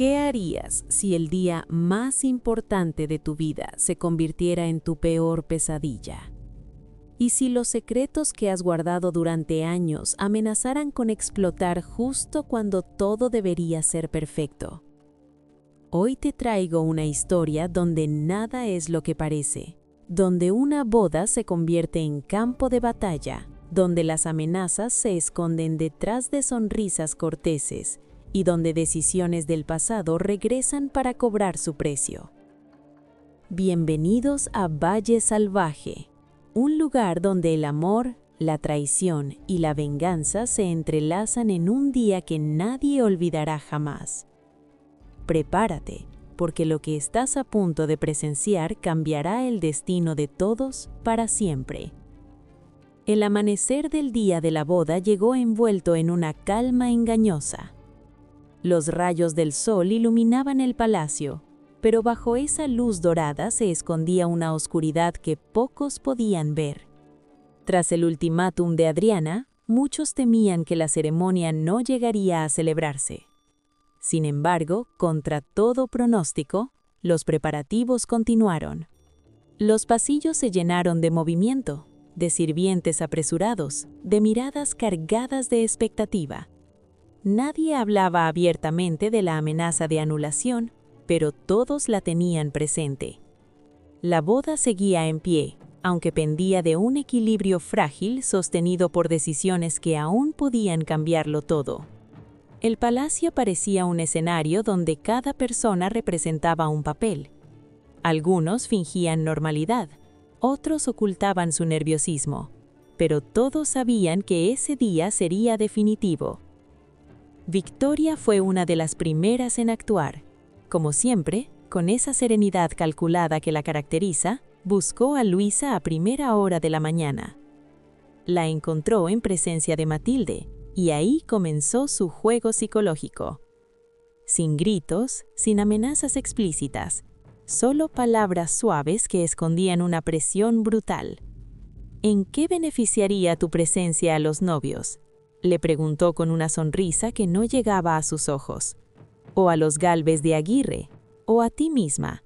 ¿Qué harías si el día más importante de tu vida se convirtiera en tu peor pesadilla? ¿Y si los secretos que has guardado durante años amenazaran con explotar justo cuando todo debería ser perfecto? Hoy te traigo una historia donde nada es lo que parece, donde una boda se convierte en campo de batalla, donde las amenazas se esconden detrás de sonrisas corteses y donde decisiones del pasado regresan para cobrar su precio. Bienvenidos a Valle Salvaje, un lugar donde el amor, la traición y la venganza se entrelazan en un día que nadie olvidará jamás. Prepárate, porque lo que estás a punto de presenciar cambiará el destino de todos para siempre. El amanecer del día de la boda llegó envuelto en una calma engañosa. Los rayos del sol iluminaban el palacio, pero bajo esa luz dorada se escondía una oscuridad que pocos podían ver. Tras el ultimátum de Adriana, muchos temían que la ceremonia no llegaría a celebrarse. Sin embargo, contra todo pronóstico, los preparativos continuaron. Los pasillos se llenaron de movimiento, de sirvientes apresurados, de miradas cargadas de expectativa. Nadie hablaba abiertamente de la amenaza de anulación, pero todos la tenían presente. La boda seguía en pie, aunque pendía de un equilibrio frágil sostenido por decisiones que aún podían cambiarlo todo. El palacio parecía un escenario donde cada persona representaba un papel. Algunos fingían normalidad, otros ocultaban su nerviosismo, pero todos sabían que ese día sería definitivo. Victoria fue una de las primeras en actuar. Como siempre, con esa serenidad calculada que la caracteriza, buscó a Luisa a primera hora de la mañana. La encontró en presencia de Matilde, y ahí comenzó su juego psicológico. Sin gritos, sin amenazas explícitas, solo palabras suaves que escondían una presión brutal. ¿En qué beneficiaría tu presencia a los novios?, le preguntó con una sonrisa que no llegaba a sus ojos. ¿O a los Gálvez de Aguirre? ¿O a ti misma?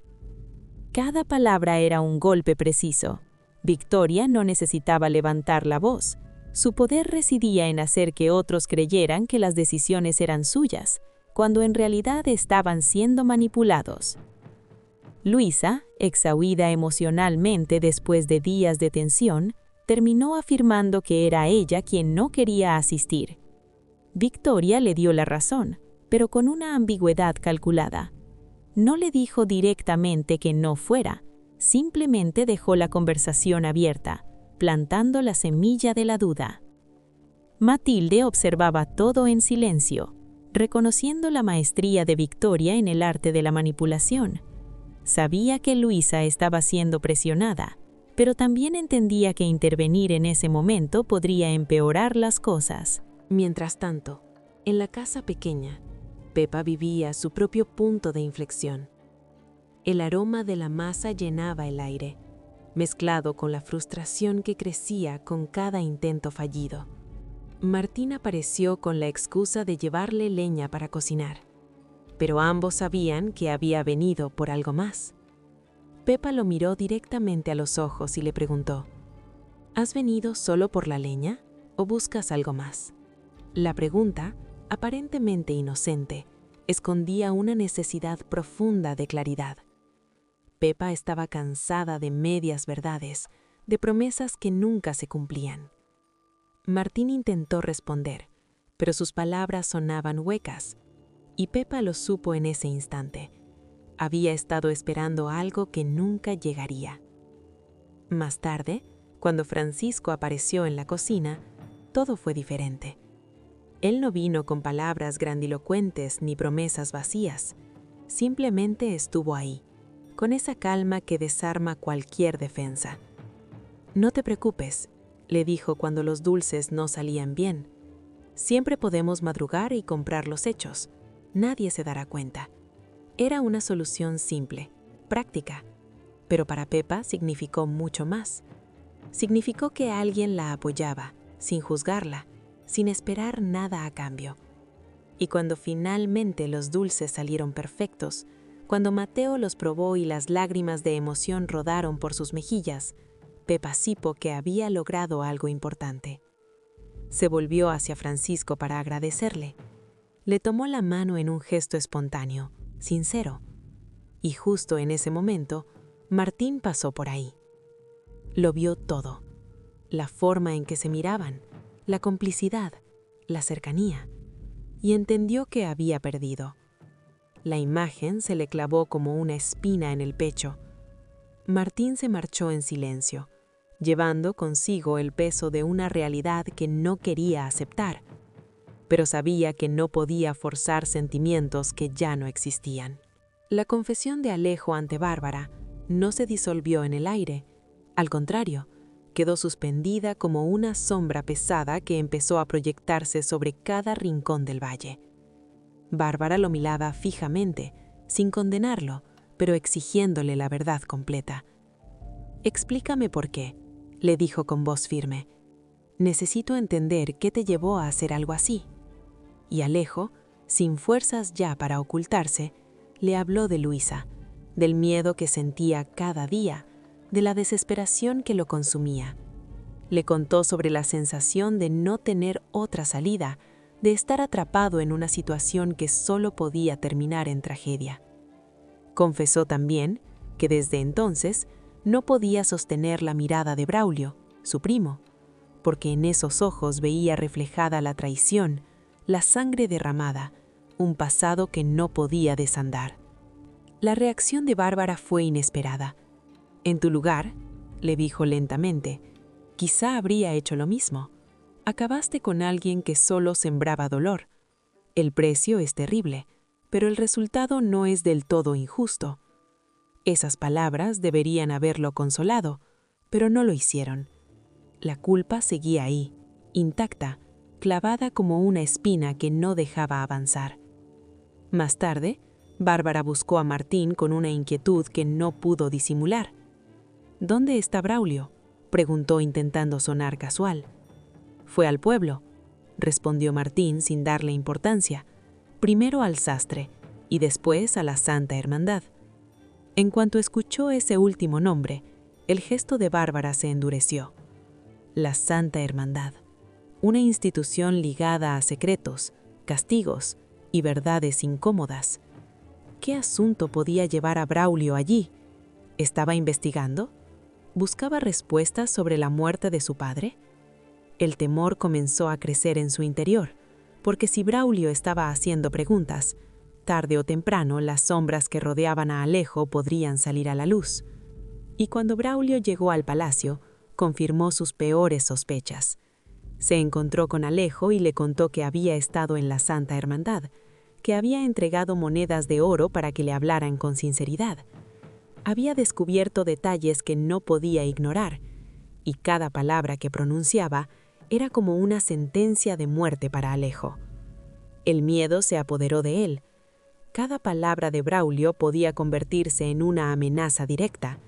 Cada palabra era un golpe preciso. Victoria no necesitaba levantar la voz. Su poder residía en hacer que otros creyeran que las decisiones eran suyas, cuando en realidad estaban siendo manipulados. Luisa, exhausta emocionalmente después de días de tensión, terminó afirmando que era ella quien no quería asistir. Victoria le dio la razón, pero con una ambigüedad calculada. No le dijo directamente que no fuera, simplemente dejó la conversación abierta, plantando la semilla de la duda. Matilde observaba todo en silencio, reconociendo la maestría de Victoria en el arte de la manipulación. Sabía que Luisa estaba siendo presionada, pero también entendía que intervenir en ese momento podría empeorar las cosas. Mientras tanto, en la casa pequeña, Pepa vivía su propio punto de inflexión. El aroma de la masa llenaba el aire, mezclado con la frustración que crecía con cada intento fallido. Martín apareció con la excusa de llevarle leña para cocinar, pero ambos sabían que había venido por algo más. Pepa lo miró directamente a los ojos y le preguntó: ¿Has venido solo por la leña o buscas algo más? La pregunta, aparentemente inocente, escondía una necesidad profunda de claridad. Pepa estaba cansada de medias verdades, de promesas que nunca se cumplían. Martín intentó responder, pero sus palabras sonaban huecas, y Pepa lo supo en ese instante. Había estado esperando algo que nunca llegaría. Más tarde, cuando Francisco apareció en la cocina, todo fue diferente. Él no vino con palabras grandilocuentes ni promesas vacías. Simplemente estuvo ahí, con esa calma que desarma cualquier defensa. «No te preocupes», le dijo cuando los dulces no salían bien. «Siempre podemos madrugar y comprar los hechos. Nadie se dará cuenta». Era una solución simple, práctica, pero para Pepa significó mucho más. Significó que alguien la apoyaba, sin juzgarla, sin esperar nada a cambio. Y cuando finalmente los dulces salieron perfectos, cuando Mateo los probó y las lágrimas de emoción rodaron por sus mejillas, Pepa supo que había logrado algo importante. Se volvió hacia Francisco para agradecerle. Le tomó la mano en un gesto espontáneo, sincero. Y justo en ese momento, Martín pasó por ahí. Lo vio todo. La forma en que se miraban, la complicidad, la cercanía. Y entendió que había perdido. La imagen se le clavó como una espina en el pecho. Martín se marchó en silencio, llevando consigo el peso de una realidad que no quería aceptar, pero sabía que no podía forzar sentimientos que ya no existían. La confesión de Alejo ante Bárbara no se disolvió en el aire, al contrario, quedó suspendida como una sombra pesada que empezó a proyectarse sobre cada rincón del valle. Bárbara lo miraba fijamente, sin condenarlo, pero exigiéndole la verdad completa. «Explícame por qué», le dijo con voz firme. «Necesito entender qué te llevó a hacer algo así». Y Alejo, sin fuerzas ya para ocultarse, le habló de Luisa, del miedo que sentía cada día, de la desesperación que lo consumía. Le contó sobre la sensación de no tener otra salida, de estar atrapado en una situación que solo podía terminar en tragedia. Confesó también que desde entonces no podía sostener la mirada de Braulio, su primo, porque en esos ojos veía reflejada la traición, la sangre derramada, un pasado que no podía desandar. La reacción de Bárbara fue inesperada. «En tu lugar», le dijo lentamente, «quizá habría hecho lo mismo. Acabaste con alguien que solo sembraba dolor. El precio es terrible, pero el resultado no es del todo injusto». Esas palabras deberían haberlo consolado, pero no lo hicieron. La culpa seguía ahí, intacta, clavada como una espina que no dejaba avanzar. Más tarde, Bárbara buscó a Martín con una inquietud que no pudo disimular. «¿Dónde está Braulio?», preguntó intentando sonar casual. «Fue al pueblo», respondió Martín sin darle importancia, «primero al sastre y después a la Santa Hermandad». En cuanto escuchó ese último nombre, el gesto de Bárbara se endureció. La Santa Hermandad, una institución ligada a secretos, castigos y verdades incómodas. ¿Qué asunto podía llevar a Braulio allí? ¿Estaba investigando? ¿Buscaba respuestas sobre la muerte de su padre? El temor comenzó a crecer en su interior, porque si Braulio estaba haciendo preguntas, tarde o temprano las sombras que rodeaban a Alejo podrían salir a la luz. Y cuando Braulio llegó al palacio, confirmó sus peores sospechas. Se encontró con Alejo y le contó que había estado en la Santa Hermandad, que había entregado monedas de oro para que le hablaran con sinceridad. Había descubierto detalles que no podía ignorar, y cada palabra que pronunciaba era como una sentencia de muerte para Alejo. El miedo se apoderó de él. Cada palabra de Braulio podía convertirse en una amenaza directa.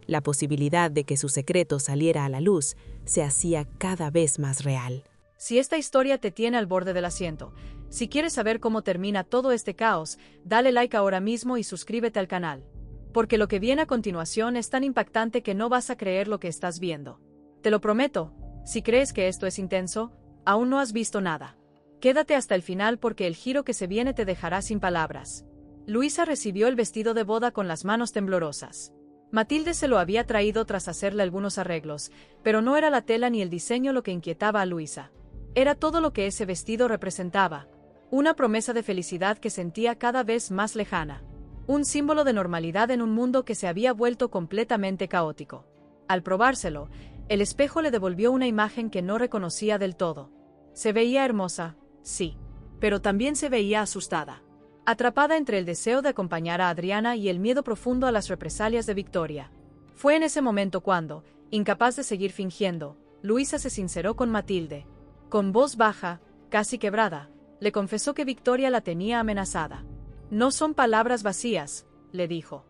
La posibilidad de que su secreto saliera a la luz se hacía cada vez más real. Si esta historia te tiene al borde del asiento, si quieres saber cómo termina todo este caos, dale like ahora mismo y suscríbete al canal. Porque lo que viene a continuación es tan impactante que no vas a creer lo que estás viendo. Te lo prometo, si crees que esto es intenso, aún no has visto nada. Quédate hasta el final porque el giro que se viene te dejará sin palabras. Luisa recibió el vestido de boda con las manos temblorosas. Matilde se lo había traído tras hacerle algunos arreglos, pero no era la tela ni el diseño lo que inquietaba a Luisa. Era todo lo que ese vestido representaba. Una promesa de felicidad que sentía cada vez más lejana. Un símbolo de normalidad en un mundo que se había vuelto completamente caótico. Al probárselo, el espejo le devolvió una imagen que no reconocía del todo. Se veía hermosa, sí, pero también se veía asustada. Atrapada entre el deseo de acompañar a Adriana y el miedo profundo a las represalias de Victoria. Fue en ese momento cuando, incapaz de seguir fingiendo, Luisa se sinceró con Matilde. Con voz baja, casi quebrada, le confesó que Victoria la tenía amenazada. «No son palabras vacías», le dijo.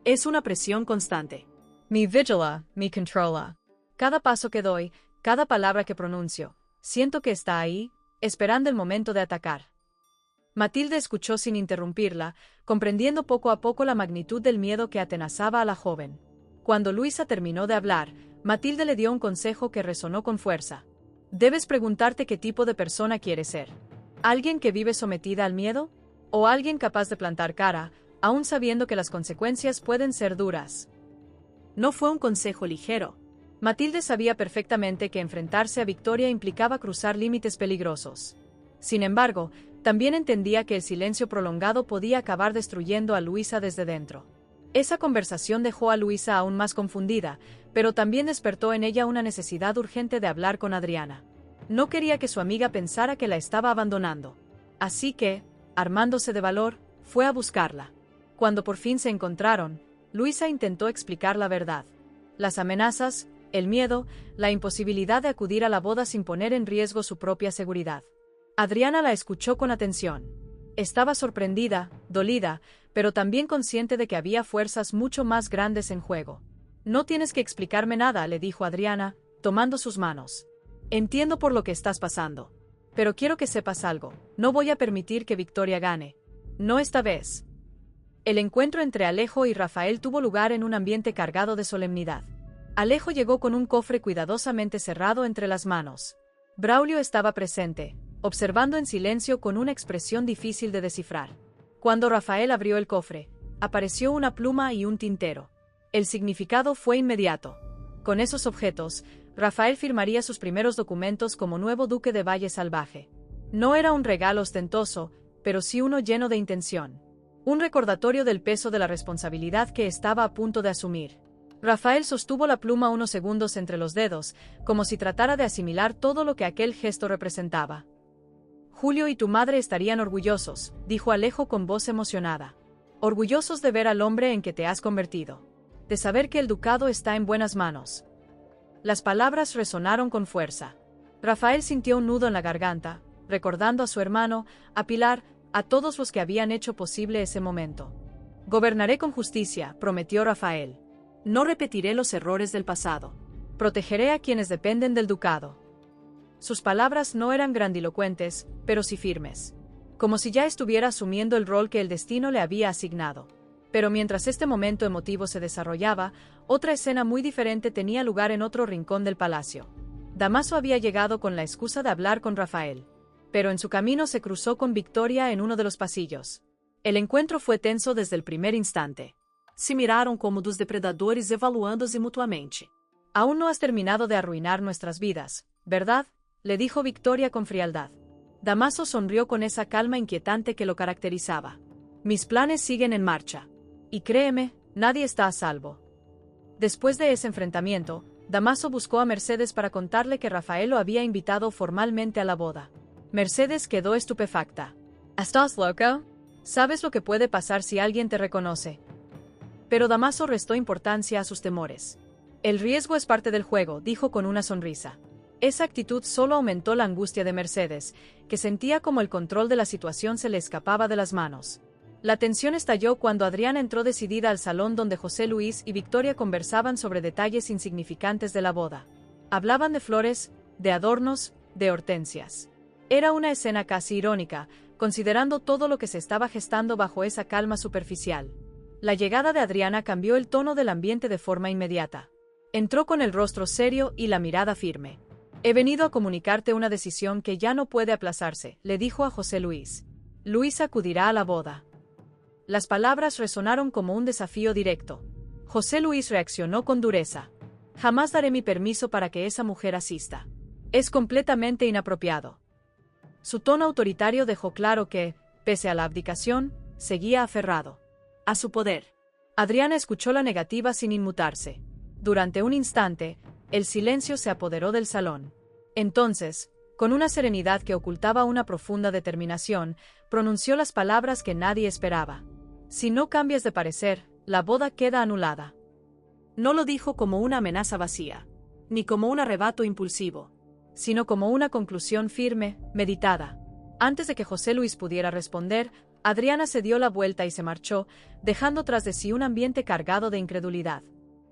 «Es una presión constante. Me vigila, me controla. Cada paso que doy, cada palabra que pronuncio, siento que está ahí, esperando el momento de atacar». Matilde escuchó sin interrumpirla, comprendiendo poco a poco la magnitud del miedo que atenazaba a la joven. Cuando Luisa terminó de hablar, Matilde le dio un consejo que resonó con fuerza. Debes preguntarte qué tipo de persona quieres ser. ¿Alguien que vive sometida al miedo? ¿O alguien capaz de plantar cara, aún sabiendo que las consecuencias pueden ser duras? No fue un consejo ligero. Matilde sabía perfectamente que enfrentarse a Victoria implicaba cruzar límites peligrosos. Sin embargo, también entendía que el silencio prolongado podía acabar destruyendo a Luisa desde dentro. Esa conversación dejó a Luisa aún más confundida, pero también despertó en ella una necesidad urgente de hablar con Adriana. No quería que su amiga pensara que la estaba abandonando. Así que, armándose de valor, fue a buscarla. Cuando por fin se encontraron, Luisa intentó explicar la verdad. Las amenazas, el miedo, la imposibilidad de acudir a la boda sin poner en riesgo su propia seguridad. Adriana la escuchó con atención. Estaba sorprendida, dolida, pero también consciente de que había fuerzas mucho más grandes en juego. No tienes que explicarme nada, le dijo Adriana, tomando sus manos. Entiendo por lo que estás pasando. Pero quiero que sepas algo, no voy a permitir que Victoria gane. No esta vez. El encuentro entre Alejo y Rafael tuvo lugar en un ambiente cargado de solemnidad. Alejo llegó con un cofre cuidadosamente cerrado entre las manos. Braulio estaba presente, observando en silencio con una expresión difícil de descifrar. Cuando Rafael abrió el cofre, apareció una pluma y un tintero. El significado fue inmediato. Con esos objetos, Rafael firmaría sus primeros documentos como nuevo duque de Valle Salvaje. No era un regalo ostentoso, pero sí uno lleno de intención. Un recordatorio del peso de la responsabilidad que estaba a punto de asumir. Rafael sostuvo la pluma unos segundos entre los dedos, como si tratara de asimilar todo lo que aquel gesto representaba. Julio y tu madre estarían orgullosos, dijo Alejo con voz emocionada. Orgullosos de ver al hombre en que te has convertido. De saber que el ducado está en buenas manos. Las palabras resonaron con fuerza. Rafael sintió un nudo en la garganta, recordando a su hermano, a Pilar, a todos los que habían hecho posible ese momento. Gobernaré con justicia, prometió Rafael. No repetiré los errores del pasado. Protegeré a quienes dependen del ducado. Sus palabras no eran grandilocuentes, pero sí firmes. Como si ya estuviera asumiendo el rol que el destino le había asignado. Pero mientras este momento emotivo se desarrollaba, otra escena muy diferente tenía lugar en otro rincón del palacio. Damaso había llegado con la excusa de hablar con Rafael. Pero en su camino se cruzó con Victoria en uno de los pasillos. El encuentro fue tenso desde el primer instante. Se miraron como dos depredadores evaluándose mutuamente. Aún no has terminado de arruinar nuestras vidas, ¿verdad?, le dijo Victoria con frialdad. Damaso sonrió con esa calma inquietante que lo caracterizaba. Mis planes siguen en marcha. Y créeme, nadie está a salvo. Después de ese enfrentamiento, Damaso buscó a Mercedes para contarle que Rafael lo había invitado formalmente a la boda. Mercedes quedó estupefacta. ¿Estás loco? ¿Sabes lo que puede pasar si alguien te reconoce? Pero Damaso restó importancia a sus temores. El riesgo es parte del juego, dijo con una sonrisa. Esa actitud solo aumentó la angustia de Mercedes, que sentía como el control de la situación se le escapaba de las manos. La tensión estalló cuando Adriana entró decidida al salón donde José Luis y Victoria conversaban sobre detalles insignificantes de la boda. Hablaban de flores, de adornos, de hortensias. Era una escena casi irónica, considerando todo lo que se estaba gestando bajo esa calma superficial. La llegada de Adriana cambió el tono del ambiente de forma inmediata. Entró con el rostro serio y la mirada firme. He venido a comunicarte una decisión que ya no puede aplazarse, le dijo a José Luis. Luis acudirá a la boda. Las palabras resonaron como un desafío directo. José Luis reaccionó con dureza. Jamás daré mi permiso para que esa mujer asista. Es completamente inapropiado. Su tono autoritario dejó claro que, pese a la abdicación, seguía aferrado a su poder. Adriana escuchó la negativa sin inmutarse. Durante un instante, el silencio se apoderó del salón. Entonces, con una serenidad que ocultaba una profunda determinación, pronunció las palabras que nadie esperaba. Si no cambias de parecer, la boda queda anulada. No lo dijo como una amenaza vacía, ni como un arrebato impulsivo, sino como una conclusión firme, meditada. Antes de que José Luis pudiera responder, Adriana se dio la vuelta y se marchó, dejando tras de sí un ambiente cargado de incredulidad.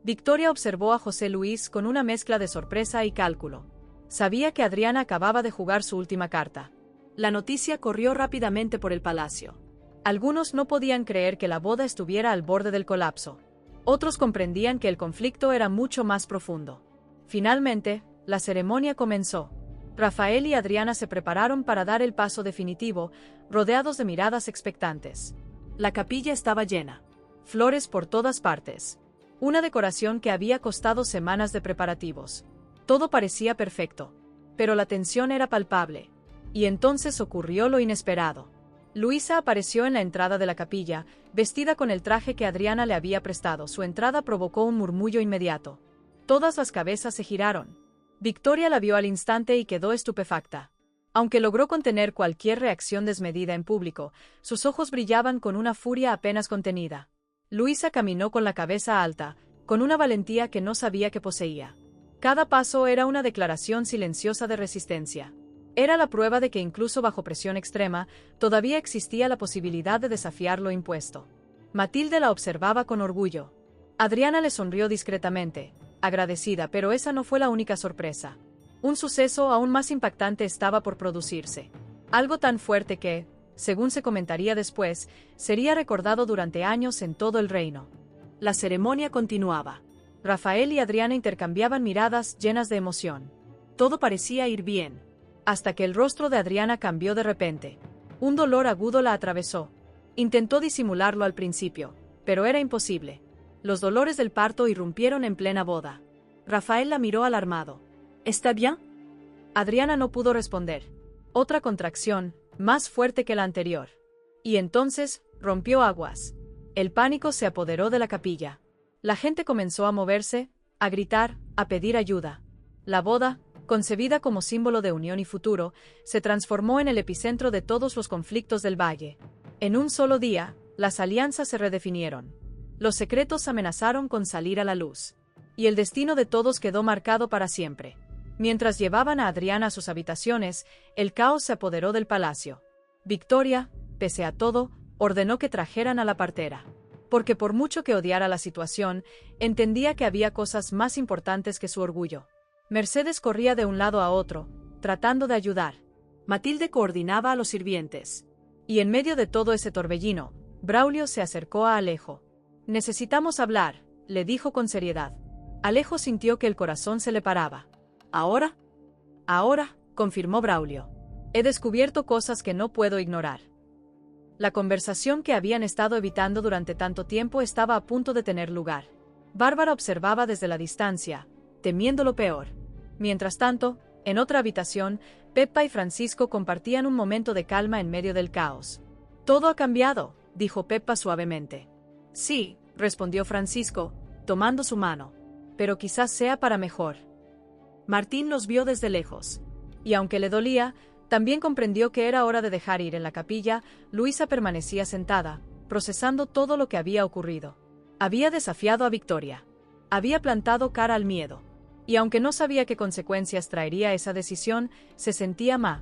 Victoria observó a José Luis con una mezcla de sorpresa y cálculo. Sabía que Adriana acababa de jugar su última carta. La noticia corrió rápidamente por el palacio. Algunos no podían creer que la boda estuviera al borde del colapso. Otros comprendían que el conflicto era mucho más profundo. Finalmente, la ceremonia comenzó. Rafael y Adriana se prepararon para dar el paso definitivo, rodeados de miradas expectantes. La capilla estaba llena. Flores por todas partes. Una decoración que había costado semanas de preparativos. Todo parecía perfecto. Pero la tensión era palpable. Y entonces ocurrió lo inesperado. Luisa apareció en la entrada de la capilla, vestida con el traje que Adriana le había prestado. Su entrada provocó un murmullo inmediato. Todas las cabezas se giraron. Victoria la vio al instante y quedó estupefacta. Aunque logró contener cualquier reacción desmedida en público, sus ojos brillaban con una furia apenas contenida. Luisa caminó con la cabeza alta, con una valentía que no sabía que poseía. Cada paso era una declaración silenciosa de resistencia. Era la prueba de que incluso bajo presión extrema, todavía existía la posibilidad de desafiar lo impuesto. Matilde la observaba con orgullo. Adriana le sonrió discretamente, agradecida, pero esa no fue la única sorpresa. Un suceso aún más impactante estaba por producirse. Algo tan fuerte que, según se comentaría después, sería recordado durante años en todo el reino. La ceremonia continuaba. Rafael y Adriana intercambiaban miradas llenas de emoción. Todo parecía ir bien. Hasta que el rostro de Adriana cambió de repente. Un dolor agudo la atravesó. Intentó disimularlo al principio, pero era imposible. Los dolores del parto irrumpieron en plena boda. Rafael la miró alarmado. ¿Está bien? Adriana no pudo responder. Otra contracción, más fuerte que la anterior. Y entonces, rompió aguas. El pánico se apoderó de la capilla. La gente comenzó a moverse, a gritar, a pedir ayuda. La boda, concebida como símbolo de unión y futuro, se transformó en el epicentro de todos los conflictos del valle. En un solo día, las alianzas se redefinieron. Los secretos amenazaron con salir a la luz. Y el destino de todos quedó marcado para siempre. Mientras llevaban a Adriana a sus habitaciones, el caos se apoderó del palacio. Victoria, pese a todo, ordenó que trajeran a la partera. Porque por mucho que odiara la situación, entendía que había cosas más importantes que su orgullo. Mercedes corría de un lado a otro, tratando de ayudar. Matilde coordinaba a los sirvientes. Y en medio de todo ese torbellino, Braulio se acercó a Alejo. «Necesitamos hablar», le dijo con seriedad. Alejo sintió que el corazón se le paraba. «¿Ahora?» «Ahora», confirmó Braulio. «He descubierto cosas que no puedo ignorar». La conversación que habían estado evitando durante tanto tiempo estaba a punto de tener lugar. Bárbara observaba desde la distancia, temiendo lo peor. Mientras tanto, en otra habitación, Pepa y Francisco compartían un momento de calma en medio del caos. «Todo ha cambiado», dijo Pepa suavemente. «Sí», respondió Francisco, tomando su mano. «Pero quizás sea para mejor». Martín los vio desde lejos. Y aunque le dolía, también comprendió que era hora de dejar ir. En la capilla, Luisa permanecía sentada, procesando todo lo que había ocurrido. Había desafiado a Victoria. Había plantado cara al miedo. Y aunque no sabía qué consecuencias traería esa decisión, se sentía más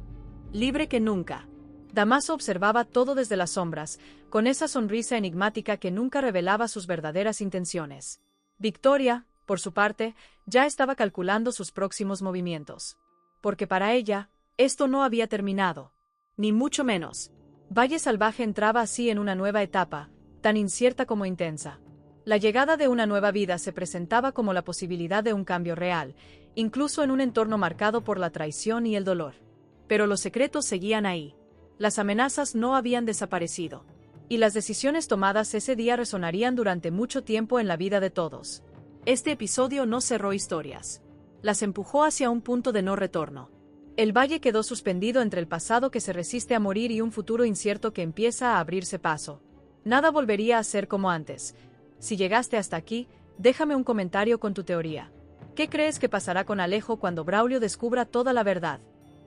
libre que nunca. Damaso observaba todo desde las sombras, con esa sonrisa enigmática que nunca revelaba sus verdaderas intenciones. Victoria, por su parte, ya estaba calculando sus próximos movimientos. Porque para ella, esto no había terminado. Ni mucho menos. Valle Salvaje entraba así en una nueva etapa, tan incierta como intensa. La llegada de una nueva vida se presentaba como la posibilidad de un cambio real, incluso en un entorno marcado por la traición y el dolor. Pero los secretos seguían ahí. Las amenazas no habían desaparecido. Y las decisiones tomadas ese día resonarían durante mucho tiempo en la vida de todos. Este episodio no cerró historias. Las empujó hacia un punto de no retorno. El valle quedó suspendido entre el pasado que se resiste a morir y un futuro incierto que empieza a abrirse paso. Nada volvería a ser como antes. Si llegaste hasta aquí, déjame un comentario con tu teoría. ¿Qué crees que pasará con Alejo cuando Braulio descubra toda la verdad?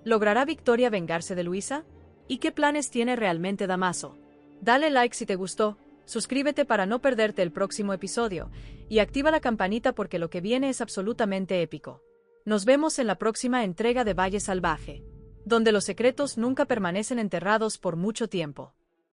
¿Logrará Victoria vengarse de Luisa? ¿Y qué planes tiene realmente Damaso? Dale like si te gustó, suscríbete para no perderte el próximo episodio, y activa la campanita porque lo que viene es absolutamente épico. Nos vemos en la próxima entrega de Valle Salvaje, donde los secretos nunca permanecen enterrados por mucho tiempo.